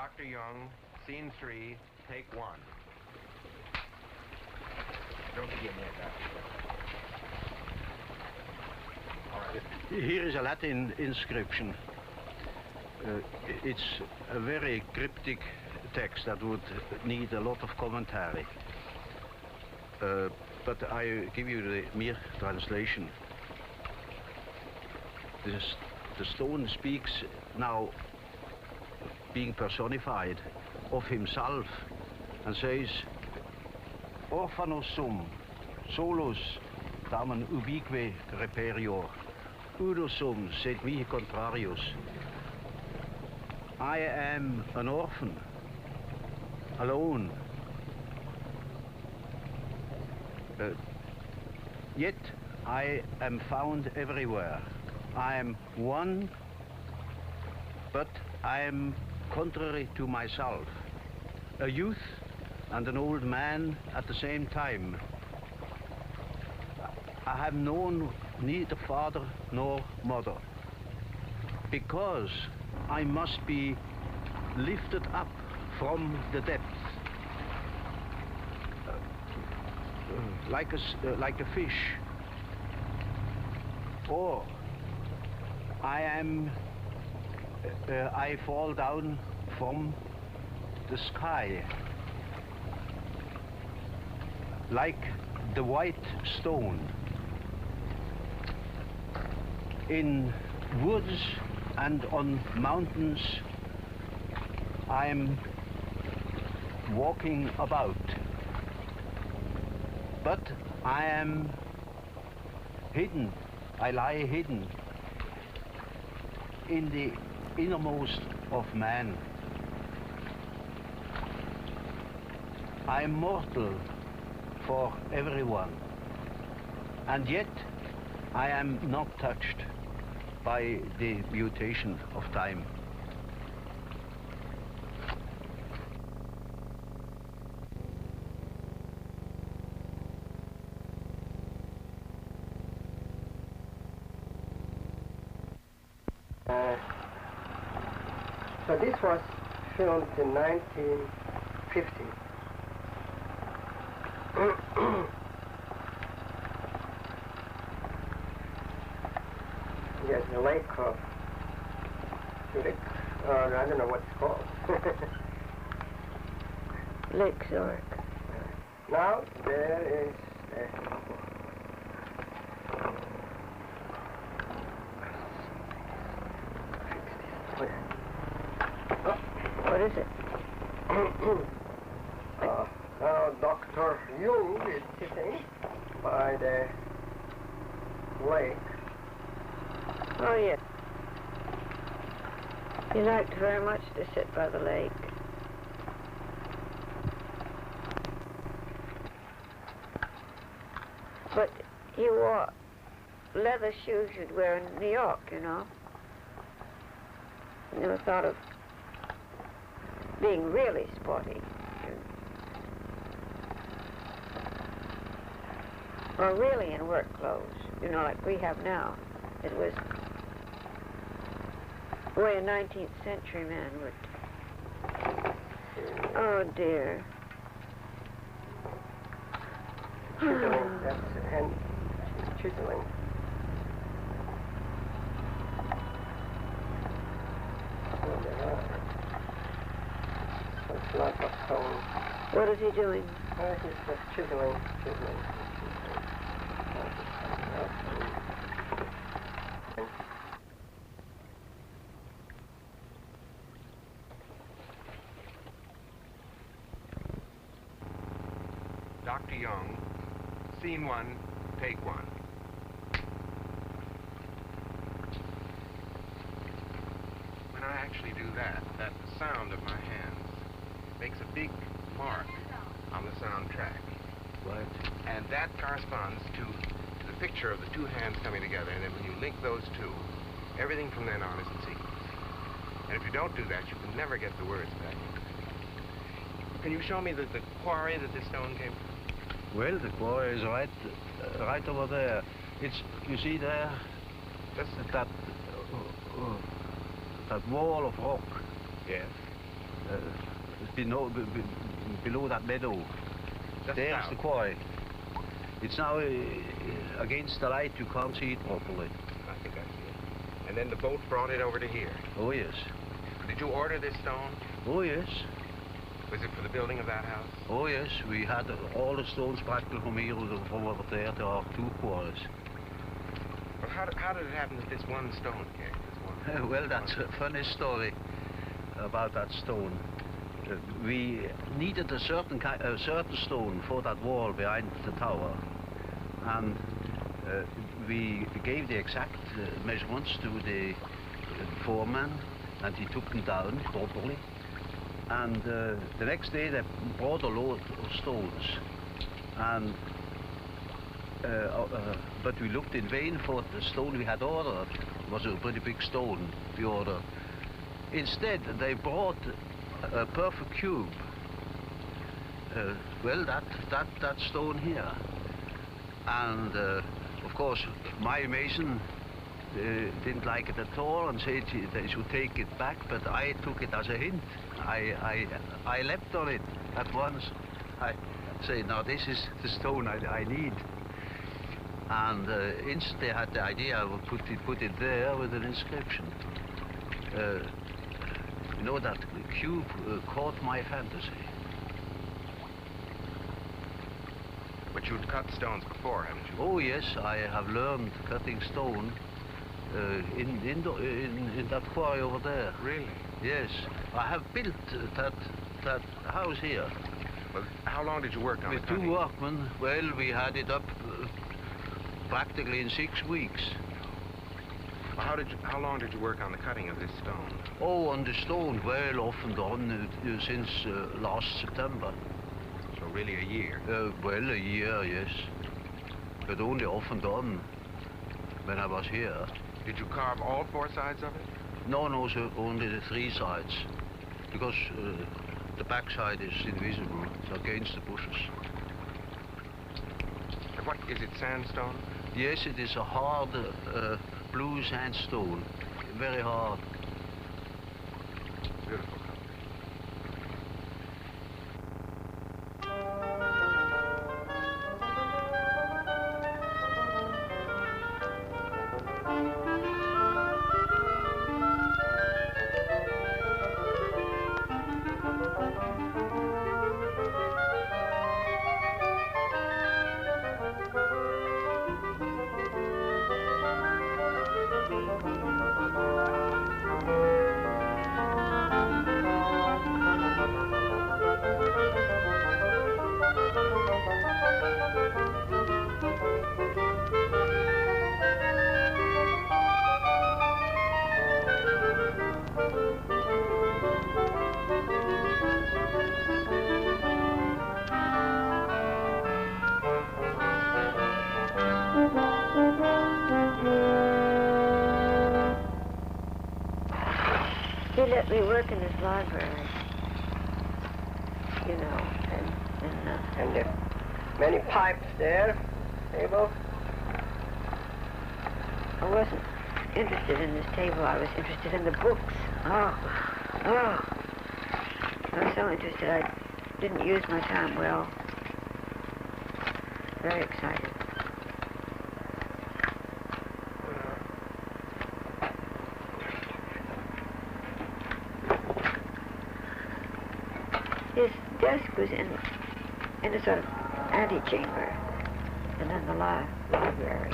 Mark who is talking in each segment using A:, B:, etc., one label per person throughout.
A: Dr. Jung, scene 3, take 1. Don't begin yet, All right.
B: Here is a Latin inscription. It's a very cryptic text that would need a lot of commentary. But I give you the mere translation. The stone speaks now, being personified, of himself, and says, Orphanos sum, solus tamen ubique reperior, udo sum sed mihi contrarius. I am an orphan, alone, yet I am found everywhere. I am one, but I am contrary to myself, a youth and an old man at the same time. I have known neither father nor mother, because I must be lifted up from the depths, like a fish, or I fall down from the sky, like the white stone. In woods and on mountains, I am walking about, but I am hidden. I lie hidden in the innermost of man. I am mortal for everyone, and yet I am not touched by the mutation of time.
C: So this was filmed in 1950. Yes, the lake of Zurich, I don't know what it's called.
D: Lake Zurich.
C: Now there is
D: What is it?
C: Now Dr. Jung is sitting by the lake.
D: Oh, yes. He liked very much to sit by the lake. But he wore leather shoes you'd wear in New York, you know. He never thought of being really sporty. Or really in work clothes, you know, like we have now. It was the way a 19th century man would. Oh, dear.
C: Chiseling, that's hand chiseling. It's not a stone.
D: What is he doing?
C: He's just chiseling.
A: Dr. Jung, scene 1, take 1. When I actually do that sound of my hands makes a big mark on the soundtrack.
B: Right.
A: And that corresponds to the picture of the two hands coming together, and then when you link those two, everything from then on is in sequence. And if you don't do that, you can never get the words back. Can you show me the quarry that this stone came from?
B: Well, the quarry is right over there. It's, you see there, that wall of rock.
A: Yes.
B: below that meadow.
A: Just
B: There's
A: south.
B: the quarry. It's now against the light, you can't see it properly.
A: I think I see it. And then the boat brought it over to here.
B: Oh yes.
A: Did you order this stone?
B: Oh yes.
A: Was it for the building of that house?
B: Oh yes, we had all the stones practically from here from over there to our two quarries.
A: Well, how did it happen that this one stone came? This one,
B: Well, that's a funny story about that stone. We needed a certain stone for that wall behind the tower, and we gave the exact measurements to the foreman, and he took them down properly. And the next day they brought a load of stones, and but we looked in vain for the stone we had ordered. It was a pretty big stone we ordered. Instead, they brought a perfect cube. Well, that stone here. And of course, my mason didn't like it at all and said they should take it back, but I took it as a hint. I leapt on it at once. I say, now this is the stone I need. And instantly I had the idea I would put it there with an inscription. You know, that cube caught my fantasy.
A: But you'd cut stones before, haven't you?
B: Oh yes, I have learned cutting stone in that quarry over there.
A: Really?
B: Yes, I have built that house here.
A: Well, how long did you work on it?
B: With two workmen. Well, we had it up practically in 6 weeks.
A: Well, how long did you work on the cutting of this stone?
B: Oh, on the stone, well, off and on since last September.
A: So really a year?
B: Well, a year, yes. But only off and on when I was here.
A: Did you carve all 4 sides of it?
B: No, sir, only the 3 sides. Because the back side is invisible. It's against the bushes.
A: And what, is it sandstone?
B: Yes, it is a hard blue sandstone. Very hard.
A: Beautiful.
D: He let me work in his library, you know,
C: And there many pipes there, table.
D: I wasn't interested in this table. I was interested in the books. Oh. I was so interested I didn't use my time well. Very excited. His desk was in a sort of antechamber, and then the library.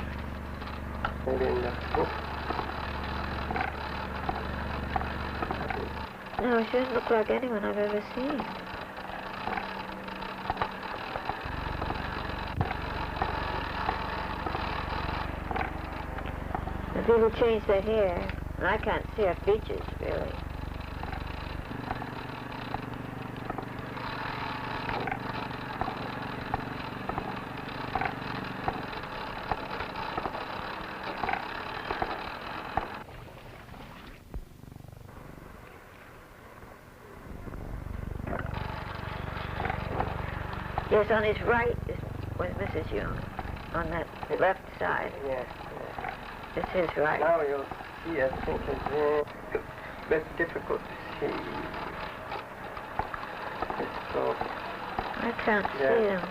C: Maybe in the book.
D: No, she doesn't look like anyone I've ever seen. The people change their hair, and I can't see her features, really. Yes, on his right was Mrs. Jung, on that left side.
C: Yes.
D: It's his right.
C: Now you'll see, I think it's very difficult to see. So
D: I can't
C: Yeah.
D: see them.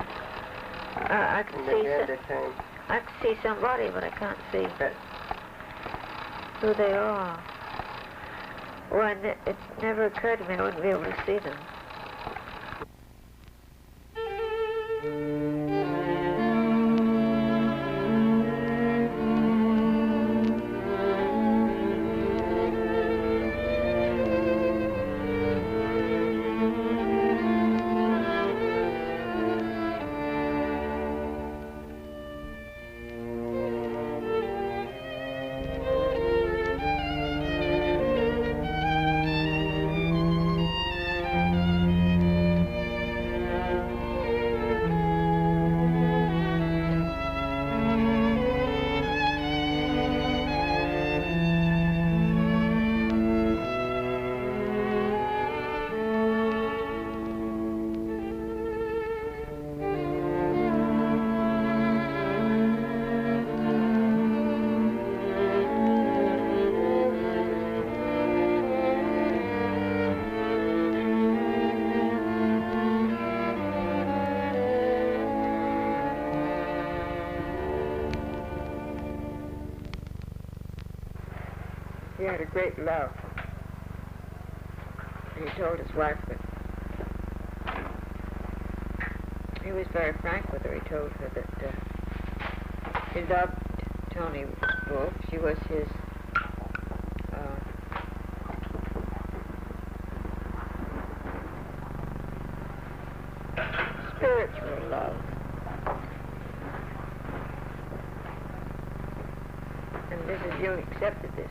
D: I can
C: and
D: see
C: then
D: some,
C: they came.
D: I can see somebody, but I can't see
C: But
D: who they are. Well, it never occurred to me I wouldn't be able to see them. He had a great love. He told his wife that he was very frank with her. He told her that he loved Tony Wolfe. She was his spiritual love. And Mrs. Jung accepted this.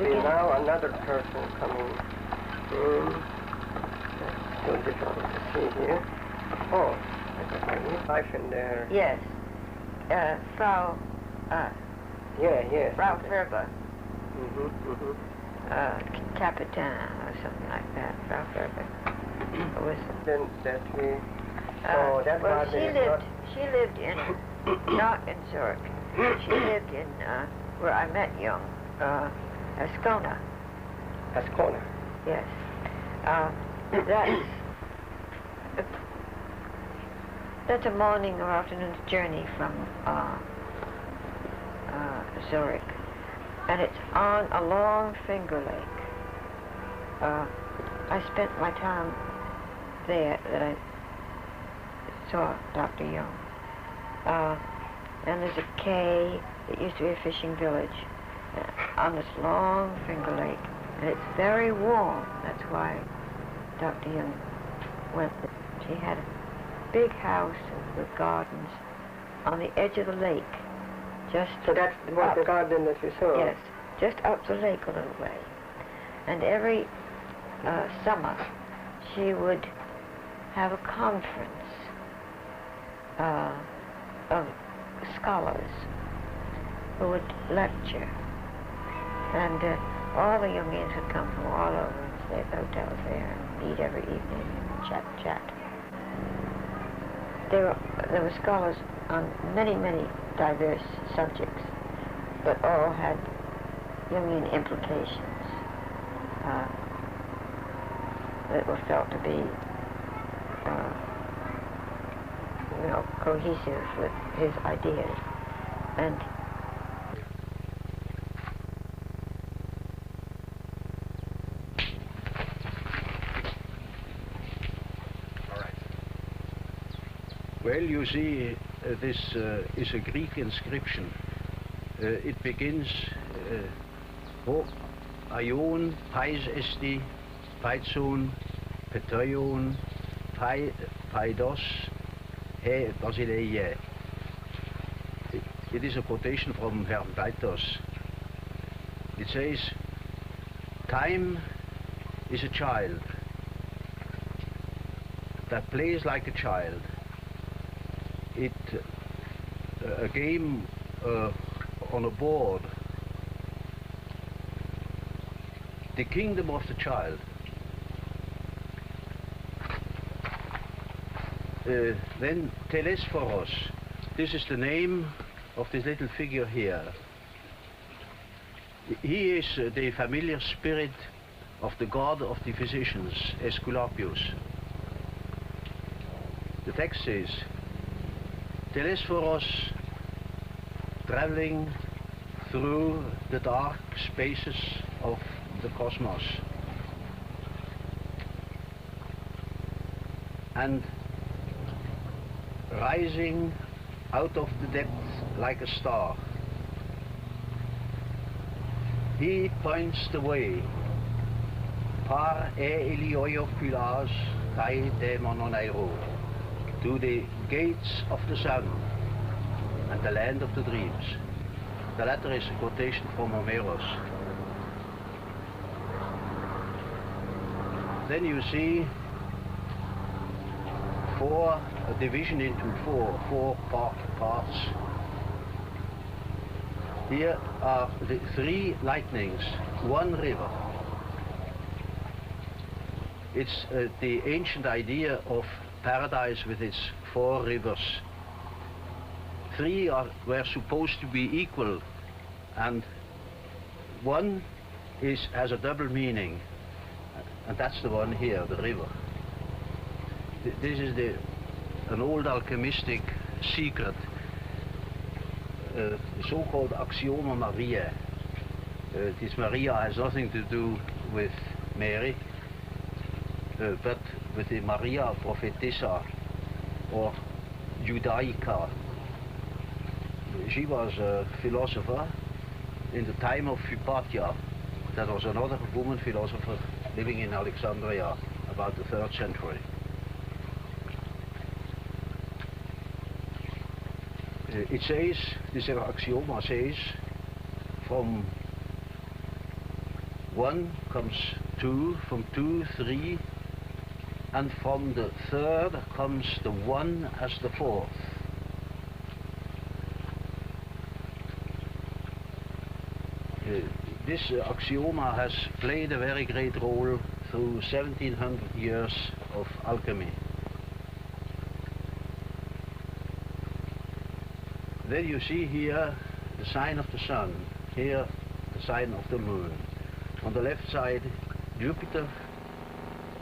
C: see now another person coming in. Still difficult to see here. Oh, there's a hyphen there.
D: Yes. Frau.
C: Yes.
D: Frau Ferber. Capitan or something like that. Frau Ferber.
C: Then that we. That
D: well,
C: garden is not.
D: she lived in, not in Zurich. She lived in where I met Jung, Ascona.
C: Ascona.
D: Yes. That's a morning or afternoon journey from Zurich, and it's on a long finger lake. I spent my time there that I saw Dr. Jung. And there's a quay that used to be a fishing village on this long finger lake, and it's very warm. That's why Dr. Jung went there. She had a big house with gardens on the edge of the lake.
C: So that's the garden that you saw?
D: Yes, just up the lake a little way. And every summer she would have a conference of scholars who would lecture. And all the Jungians would come from all over and stay at the hotels there and meet every evening and chat. There were scholars on many diverse subjects, but all had Jungian implications that were felt to be cohesive with his ideas. And
B: well, you see, this is a Greek inscription. It begins ho aion pais esti paitson petoion paidos he basileia. It is a quotation from Hermaitos. It says, time is a child that plays like a child. It a game on a board, the kingdom of the child. Then Telesforos, this is the name of this little figure here. He is the familiar spirit of the god of the physicians, Aesculapius. The text says, Telesforos, traveling through the dark spaces of the cosmos, and rising out of the depths like a star. He points the way, par elioioculas kai demononairo, to the gates of the sun and the land of the dreams. The latter is a quotation from Homeros. Then you see a division into four parts. Here are the three lightnings, one river. It's the ancient idea of paradise with its four rivers. Three were supposed to be equal, and one has a double meaning, and that's the one here, the river. This is an old alchemistic secret, the so-called axioma Maria. This Maria has nothing to do with Mary, but with the Maria Prophetessa, or Judaica. She was a philosopher in the time of Hypatia. That was another woman philosopher living in Alexandria about the 3rd century. It says, this axioma says, from 1 comes 2, from 2, 3, and from the 3rd comes the 1 as the 4th. This axioma has played a very great role through 1700 years of alchemy. Then you see here the sign of the sun, here the sign of the moon. On the left side Jupiter,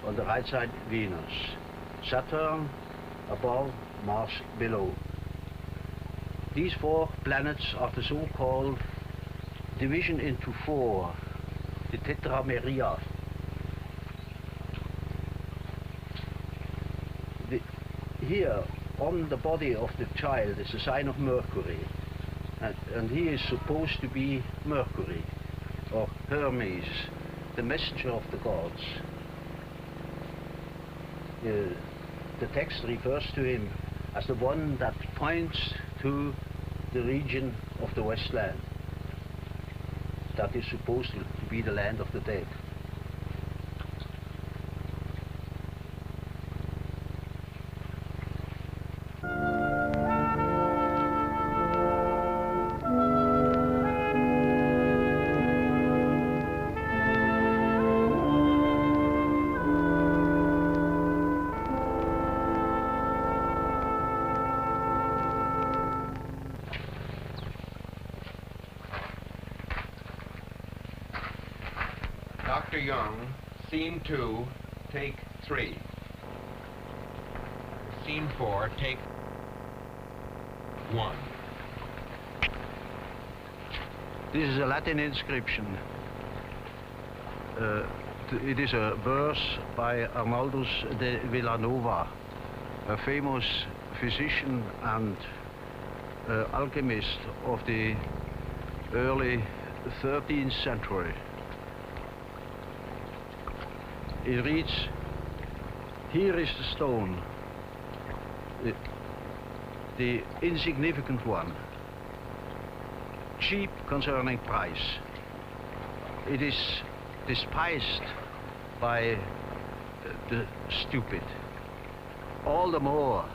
B: on the right side Venus. Saturn above, Mars below. These 4 planets are the so-called division into 4, the tetrameria. Here on the body of the child is a sign of Mercury, and he is supposed to be Mercury, or Hermes, the messenger of the gods. The text refers to him as the one that points to the region of the Westland that is supposed to be the land of the dead.
A: Dr. Jung, scene 2, take 3. Scene 4, take 1.
B: This is a Latin inscription. It is a verse by Arnaldus de Villanova, a famous physician and alchemist of the early 13th century. It reads, "Here is the stone, the insignificant one, cheap concerning price. It is despised by the stupid, all the more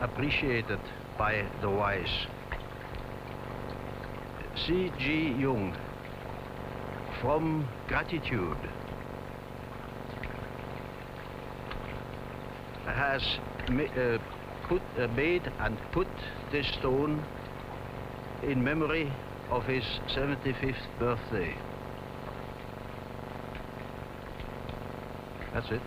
B: appreciated by the wise." C.G. Jung, From Gratitude, has made and put this stone in memory of his 75th birthday. That's it.